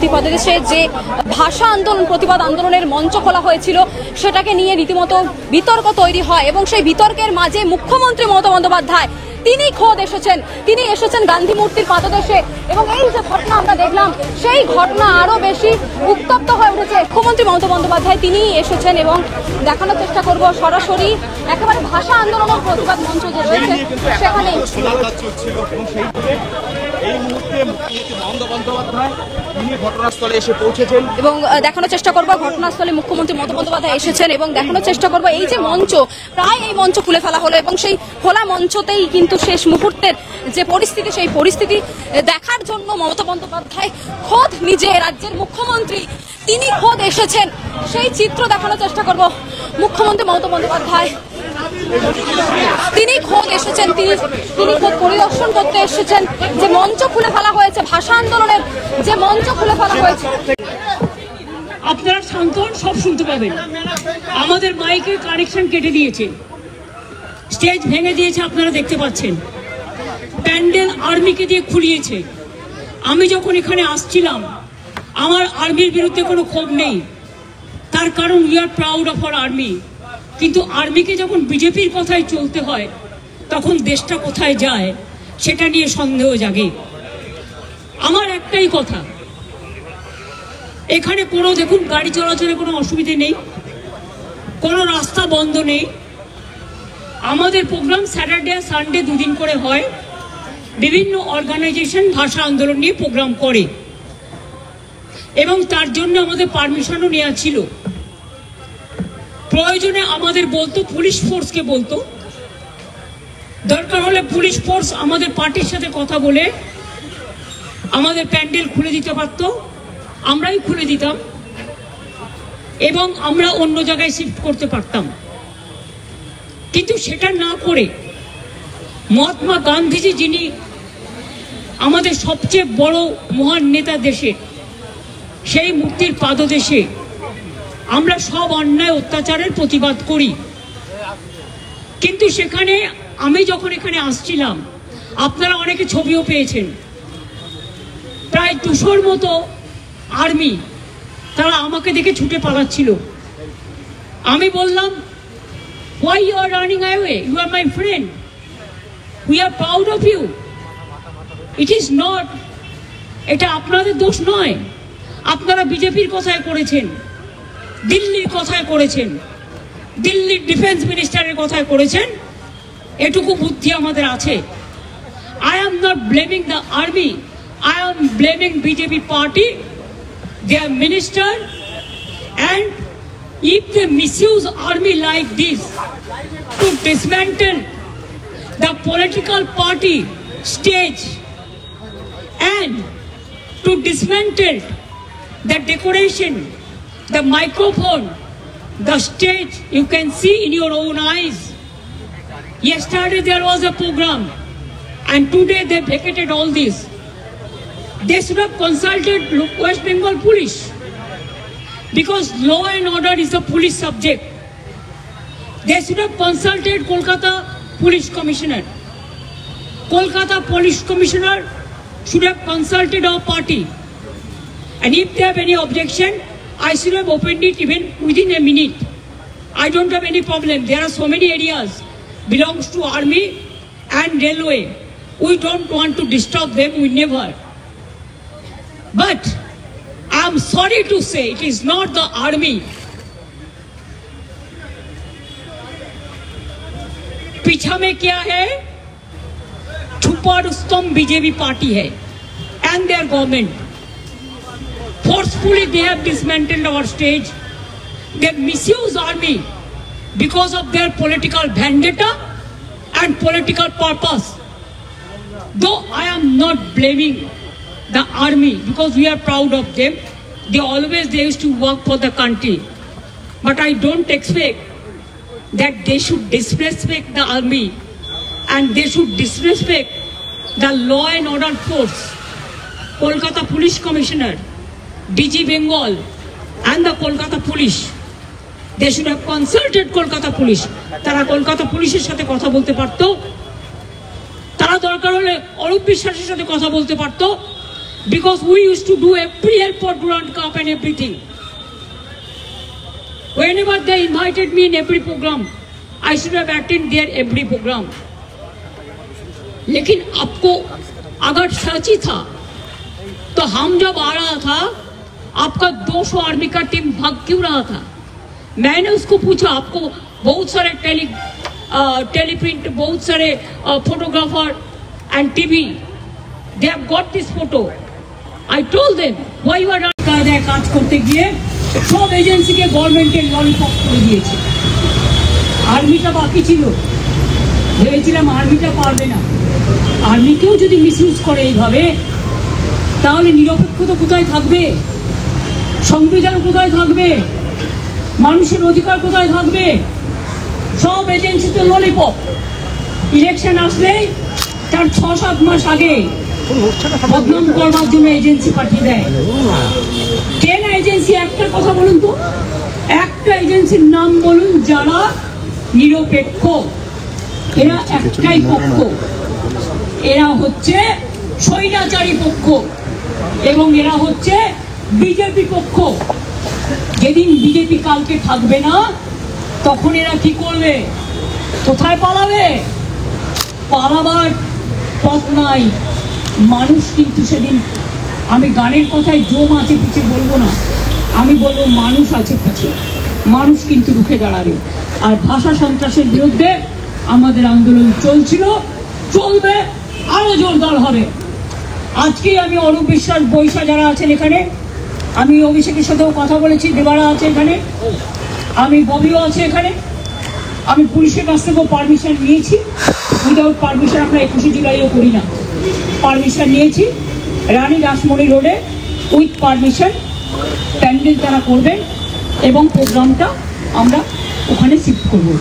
মূর্তি প্রদেশে যে ভাষা আন্দোলন প্রতিবাদ আন্দোলনের মঞ্চ খোলা হয়েছিল সেটাকে নিয়ে রীতিমতো বিতর্ক তৈরি হয় এবং সেই বিতর্কের মাঝে মুখ্যমন্ত্রী মমতা বন্দ্যোপাধ্যায় তিনি খোদ এসেছেন, তিনি এসেছেন গান্ধী মূর্তির পাদদেশে এবং এই যে ঘটনা আমরা দেখলাম সেই ঘটনা আরো বেশি উত্তপ্ত হয়ে উঠেছে। মুখ্যমন্ত্রী মমতা বন্দ্যোপাধ্যায় তিনি এসেছেন এবং দেখানোর চেষ্টা করব সরাসরি একেবারে ভাষা আন্দোলনের প্রতিবাদ মঞ্চ যে রয়েছে সেখানে এই মুহূর্তে মমতা বন্দ্যোপাধ্যায় তিনি ঘটনাস্থলে এসে পৌঁছেছেন এবং দেখানোর চেষ্টা করব ঘটনাস্থলে মুখ্যমন্ত্রী মমতা বন্দ্যোপাধ্যায় এসেছেন এবং দেখানোর চেষ্টা করব এই যে মঞ্চ প্রায় এই মঞ্চ খুলে ফেলা হলো এবং সেই খোলা মঞ্চতেই কিন্তু শেষ মুহূর্তের যে পরিস্থিতি সেই পরিস্থিতি দেখার জন্য মমতা বন্দ্যোপাধ্যায় খোদ নিজে রাজ্যের মুখ্যমন্ত্রী তিনি খোদ এসেছেন সেই চিত্র দেখানোর চেষ্টা করব। মুখ্যমন্ত্রী মমতা বন্দ্যোপাধ্যায় তিনি খোদ এসেছেন, তিনি খোদ পরিদর্শন করতে এসেছেন যে মঞ্চ খুলে ফেলা হয়েছে, ভাষা আন্দোলনের যে মঞ্চ খুলে ফেলা হয়েছে। আপনারা শান্ত সব শুনতে পাবেন। আমাদের মাইকের কানেকশন কেটে দিয়েছে, স্টেজ ভেঙে দিয়েছে, আপনারা দেখতে পাচ্ছেন। প্যান্ডেল আর্মিকে দিয়ে খুলিয়েছে। আমি যখন এখানে আসছিলাম আমার আর্মির বিরুদ্ধে কোনো ক্ষোভ নেই, তার কারণ we are proud of our army. কিন্তু আর্মিকে যখন বিজেপির কথায় চলতে হয় তখন দেশটা কোথায় যায় সেটা নিয়ে সন্দেহ জাগে। আমার একটাই কথা, এখানে কোনো দেখুন গাড়ি চলাচলের কোনো অসুবিধে নেই, কোনো রাস্তা বন্ধ নেই। আমাদের প্রোগ্রাম স্যাটারডে আর সানডে দুদিন করে হয়। বিভিন্ন অর্গানাইজেশন ভাষা আন্দোলন নিয়ে প্রোগ্রাম করে এবং তার জন্য আমাদের পারমিশনও নেওয়া ছিল। প্রয়োজনে আমাদের বলতো, পুলিশ ফোর্সকে বলতো, দরকার হলে পুলিশ ফোর্স আমাদের পার্টির সাথে কথা বলে আমাদের প্যান্ডেল খুলে দিতে পারত, আমরাই খুলে দিতাম এবং আমরা অন্য জায়গায় শিফট করতে পারতাম। কিন্তু সেটা না করে মহাত্মা গান্ধীজি, যিনি আমাদের সবচেয়ে বড় মহান নেতা দেশে, সেই মূর্তির পাদদেশে আমরা সব অন্যায় অত্যাচারের প্রতিবাদ করি। কিন্তু সেখানে আমি যখন এখানে আসছিলাম আপনারা অনেকে ছবিও পেয়েছেন, প্রায় 200-র মতো আর্মি তারা আমাকে দেখে ছুটে পালাচ্ছিল। আমি বললাম, why you are running away? You are my friend. We are proud of you. It is not, এটা আপনাদের দোষ নয়। আপনারা বিজেপির কথায় করেছেন, দিল্লির কথায় করেছেন, দিল্লির ডিফেন্স মিনিস্টারের কথায় করেছেন, এটুকু বুদ্ধি আমাদের আছে। I am not blaming the army. I am blaming BJP party, their minister, and if they misuse army like this to dismantle the political party stage and to dismantle the decoration, the microphone, the stage, you can see in your own eyes. Yesterday there was a program and today they vacated all this. They should have consulted West Bengal police because law and order is a police subject. They should have consulted Kolkata Police Commissioner. Kolkata Police Commissioner should have consulted our party. And if they have any objection, I should have opened it even within a minute. I don't have any problem. There are so many areas belongs to army and railway. We don't want to disturb them, we never. But I am sorry to say it is not the army. पीछा में क्या है? छुपा Rustam BJP party है and their government. Forcefully they have dismantled our stage. They misuse army because of their political vendetta and political purpose. Though I am not blaming the army because we are proud of them. They used to work for the country. But I don't expect that they should disrespect the army and they should disrespect the law and order force. Kolkata Police Commissioner, DG Bengal and the Kolkata Police, they should have consulted Kolkata Police. তারা কলকাতা পুলিশের সাথে কথা বলতে পারতো, তারা দরকার হলে অরূপ বিশ্বাসের সাথে কথা বলতে পারতো, because we used to do every help for Durand Cup and everything. Whenever they invited me in every program, I should have attended their every program. लेकिन आपको अगर सच ही था तो हम जब आ रहा था आपका 200 आर्मी का टीम भाग क्यों रहा था? मैंने उसको पूछा, आपको बहुत सारे टेलीप्रिंट, बहुत सारे photographer and TV, they have got this photo. I told them why you are not কাজ করতে গিয়ে সব এজেন্সিকে গভর্নমেন্টের ললিপপ করে দিয়েছে. আর্মিটা বাকি ছিল, ভেবেছিলাম আর্মিটা পারবে না. আর্মিকেও যদি মিসইউজ করে এইভাবে, তাহলে নিরপেক্ষতা কোথায় থাকবে? সংবিধান কোথায় থাকবে? মানুষের অধিকার কোথায় থাকবে? সব এজেন্সিতে ললিপপ. ইলেকশন আসলে তার 6-7 মাস আগে বদনাম করবার জন্য এজেন্সি পাঠিয়ে দেয়. কেন এজেন্সি? একটা কথা বলুন তো, একটা এজেন্সির নাম বলুন যারা নিরপেক্ষ. এরা একটাই পক্ষ, এরা হচ্ছে স্বৈরাচারী পক্ষ এবং এরা হচ্ছে বিজেপি পক্ষ. যেদিন বিজেপি কালকে থাকবে না, তখন এরা কি করবে? কোথায় পালাবে? পালাবার পথ নাই. মানুষ কিন্তু সেদিন, আমি গানের কথায় জম আছে পিছে বলবো না, আমি বলবো মানুষ আছে পিছে. মানুষ কিন্তু রুখে দাঁড়াবে. আর ভাষা সন্ত্রাসের বিরুদ্ধে আমাদের আন্দোলন চলছিল, চলবে, আরো জোরদার হবে. আজকে আমি অরূপ বিশ্বাস, বৈশা যারা আছেন এখানে, আমি অভিষেকের সাথেও কথা বলেছি, দেবারা আছে এখানে, আমি ববিও আছে এখানে, আমি পুলিশের কাছ থেকেও পারমিশন নিয়েছি. উইদাউট পারমিশন আমরা 21 জুলাইও করি না. পারমিশন নিয়েছি রানী রাসমণি রোডে, উইথ পারমিশন প্যান্ডেল তারা করবেন এবং প্রোগ্রামটা আমরা ওখানে শিফট করবো.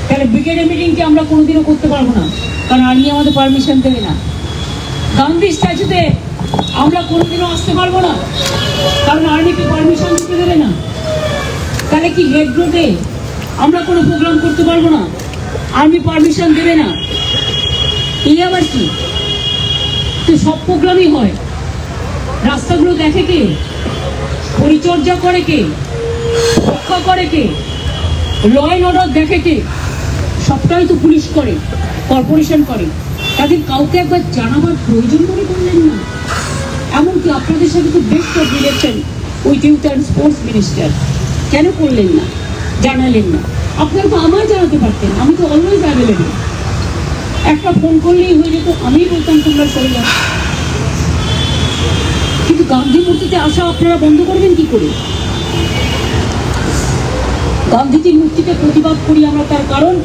তাহলে ব্রিগেডের মিটিংকে আমরা কোনোদিনও করতে পারবো না, কারণ আর্মি আমাদের পারমিশন দেবে না. গান্ধী স্ট্যাচুতে আমরা কোনোদিনও আসতে পারবো না, কারণ আর্মিকে পারমিশন দিতে দেবে না. তাহলে কি রেড রোডে আমরা কোনো প্রোগ্রাম করতে পারবো না? আর্মি পারমিশন দেবে না. এই আবার কি? তো সব প্রোগ্রামই হয়. রাস্তাগুলো দেখে কে? পরিচর্যা করে কে? রক্ষা করে কে? ল অ্যান্ড অর্ডার দেখে কে? সবটাই তো পুলিশ করে, কর্পোরেশন করে. তাদের কাউকে একবার জানাবার প্রয়োজন মনে করলেন না? এমনকি আপনাদের সাথে তো best of relation with youth and sports minister, কেন করলেন না? জানালেন না? আপনারা তো আমায় জানাতে পারতেন, আমি তো অলওয়েজ অ্যাভেলেবল. একটা ফোন করলেই হয়ে যেত, আমি বলতাম তোমরা চলে যাও. কিন্তু গান্ধী মূর্তিতে আসা আপনারা বন্ধ করবেন কি করে? গান্ধীজির মূর্তিতে প্রতিবাদ করি আমরা, তার কারণ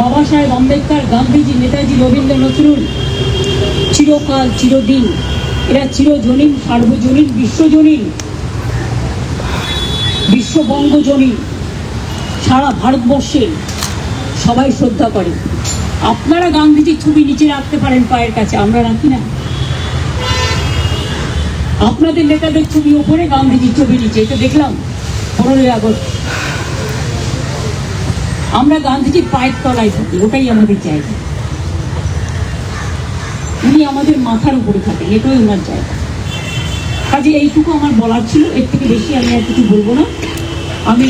বাবা সাহেব আম্বেদকর, গান্ধীজি, নেতাজি, রবীন্দ্র নজরুল চিরকাল, চিরদিন, এরা চিরজনীন, সার্বজনীন, বিশ্বজনীন, বিশ্ববঙ্গজনীন, সারা ভারতবর্ষে সবাই শ্রদ্ধা করে. আপনারা গান্ধীজির ছবি নিচে রাখতে পারেন পায়ের কাছে, আমরা রাখি না. আপনাদের নেতাদের ছবি ওপরে, গান্ধীজির ছবি নিচে. এটা দেখলাম 15ই আগস্ট. আমরা গান্ধীজির পায়ের তলায় থাকি, ওটাই আমাদের জায়গা. উনি আমাদের মাথার উপরে থাকেন, এটাই ওনার জায়গা. কাজে এইটুকু আমার বলার ছিল, এর থেকে বেশি আমি আর কিছু বলবো না. আমি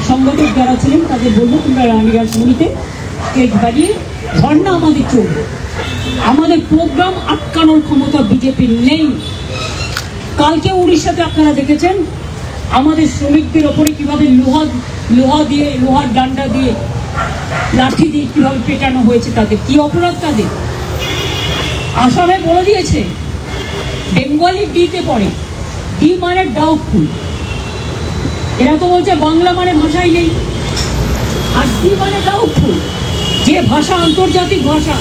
সংগঠক যারা ছিলেন তাদের বলবো, তোমরা রানী রাসমণিতে স্টেজ বাড়িয়ে ধর্ণা আমাদের চলবে. আমাদের প্রোগ্রাম আটকানোর ক্ষমতা বিজেপির নেই. কালকে উড়িষ্যাতে আপনারা দেখেছেন আমাদের শ্রমিকদের ওপরে কিভাবে লোহা দিয়ে, লোহার ডান্ডা দিয়ে, লাঠি দিয়ে কিভাবে পেটানো হয়েছে. তাদের কি অপরাধ? তাদের আসামে বলে দিয়েছে বেঙ্গলি ডিতে পড়ে, ডি মানে ডাউটফুল. এরা তো বলছে বাংলা মানে ভাষাই নেই, আর ডি মানে ডাউটফুল. যে ভাষা আন্তর্জাতিক ভাষা,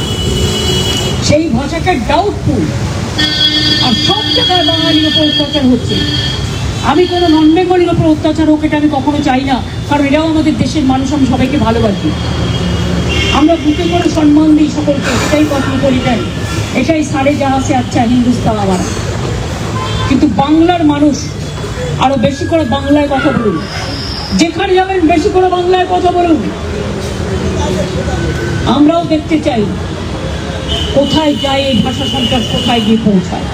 সেই ভাষাকে ডাউটফুল. আর সব জায়গায় বাঙালির ওপর অত্যাচার হচ্ছে. আমি কোনো নন বেঙ্গলির ওপর অত্যাচার হোক, এটা আমি কখনো চাই না, কারণ এরাও আমাদের দেশের মানুষ, আমি সবাইকে ভালোবাসি. আমরা বুকে করে সম্মান দিই সকলকে, এটাই কসমোপলিটান, এটাই সারে জাহাজে আচ্ছা হিন্দুস্তান আমার. কিন্তু বাংলার মানুষ আরো বেশি করে বাংলায় কথা বলুন, যেখানে যাবেন বেশি করে বাংলায় কথা বলুন. আমরাও দেখতে চাই কোথায় যায় এই ভাষা সন্ত্রাস, কোথায় গিয়ে পৌঁছায়.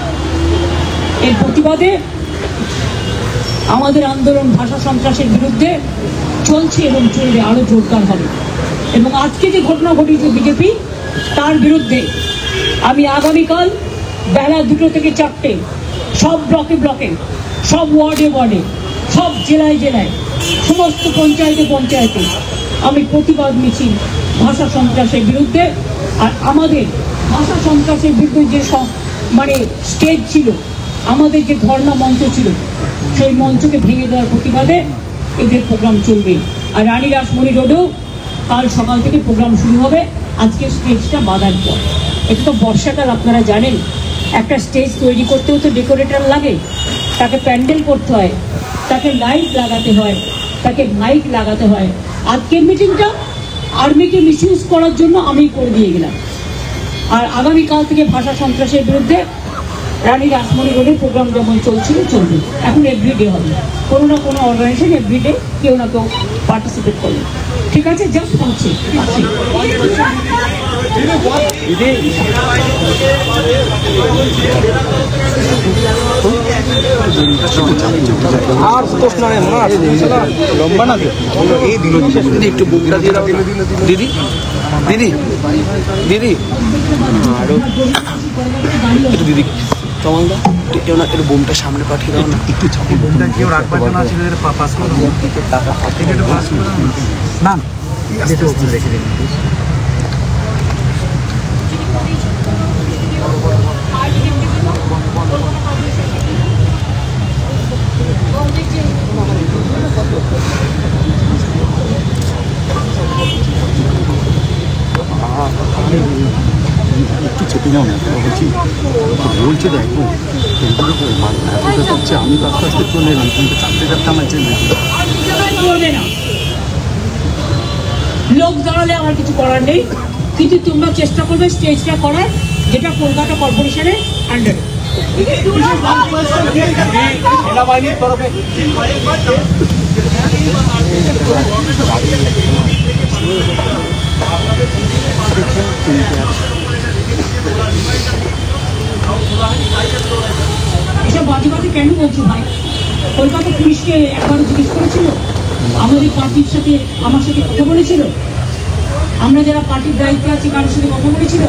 এর প্রতিবাদে আমাদের আন্দোলন ভাষা সন্ত্রাসের বিরুদ্ধে চলছে এবং চলবে, আরো জোরদার হবে। এবং আজকে যে ঘটনা ঘটিয়েছে বিজেপি, তার বিরুদ্ধে আমি আগামীকাল বেলা 2টো থেকে 4টে সব ব্লকে ব্লকে, সব ওয়ার্ডে ওয়ার্ডে, সব জেলায় জেলায়, সমস্ত পঞ্চায়েতে পঞ্চায়েতে আমি প্রতিবাদ মিছিল ভাষা সন্ত্রাসের বিরুদ্ধে। আর আমাদের ভাষা সন্ত্রাসের বিরুদ্ধে যে মানে স্টেজ ছিল, আমাদের যে ধর্ণা মঞ্চ ছিল, সেই মঞ্চকে ভেঙে দেওয়ার প্রতিবাদে এদের প্রোগ্রাম চলবে। আর রানী রাসমণি রোডেও কাল সকাল থেকে প্রোগ্রাম শুরু হবে। আজকে স্টেজটা বাঁধার পর, এটা তো বর্ষাকাল, আপনারা জানেন একটা স্টেজ তৈরি করতেও তো ডেকোরেটর লাগে, তাকে প্যান্ডেল করতে হয়, তাকে লাইট লাগাতে হয়, তাকে মাইক লাগাতে হয়। আজকের মিটিংটা আর্মিকে মিসইউজ করার জন্য আমি করে দিয়ে গেলাম। আর আগামীকাল থেকে ভাষা সন্ত্রাসের বিরুদ্ধে রানী রাসমণি রোডে প্রোগ্রাম যেমন চলছিল চলবে, এখন এভরিডে হবে। কোনো না কোনো অর্গানাইজেশন এভরিডে কেউ না কেউ পার্টিসিপেট করবে। ঠিক আছে, জাস্ট পৌঁছে আর প্রশ্ন লম্বা না এই দিল দিদি একটু বুকটা দিয়ে দাও দিদি দিদি দিদি আরো একটু দিদি কমাল দাও, কেউ না একটু বোমটা সামনে পাঠিয়ে দাও না, একটু ছাপি বোমটা কেউ রাখবার জন্য ছিল পাস করে টাকা একটু পাস করে না যেটা ওখানে রেখে দিন। একটু চেপে যাও না, বলছি বলছে দেখো হচ্ছে আমি তো আস্তে আস্তে চলে এলাম, কিন্তু 4টে আমার চেয়ে করবে না। লোক দাঁড়ালে আমার কিছু করার নেই, কিন্তু তোমরা চেষ্টা করবে স্টেজটা করার, যেটা কলকাতা কর্পোরেশনের আন্ডারে। সেনাবাহিনীর তরফে এসব বাজে বাজে কেন বলছো ভাই? কলকাতা পুলিশকে একবারও জিজ্ঞেস করেছিল? আমাদের পার্টির সাথে আমার সাথে কথা বলেছিল? আমরা যারা পার্টির দায়িত্বে আছি কারোর সাথে কথা বলেছিল?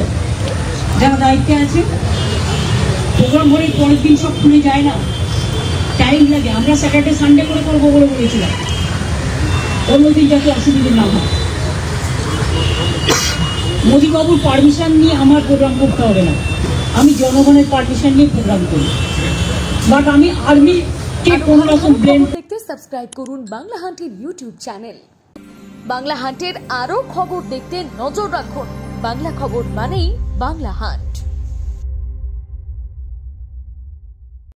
যারা দায়িত্বে আছে, প্রোগ্রাম হলে পরের দিন সব খুলে যায় না, টাইম লাগে। আমরা স্যাটারডে সানডে করে করবো বলে বলেছিলাম, অন্যদিন যাতে অসুবিধে না হয়। মোদীবাবুর পারমিশন নিয়ে আমার প্রোগ্রাম করতে হবে না, আমি জনগণের পারমিশন নিয়ে প্রোগ্রাম করি। বাট আমি আর্মিকে কোনো রকম ব্লেম দেখতে সাবস্ক্রাইব করুন বাংলা হান্টের ইউটিউব চ্যানেল। বাংলা হান্টের আরও খবর দেখতে নজর রাখুন। বাংলা খবর মানেই বাংলা হান্ট।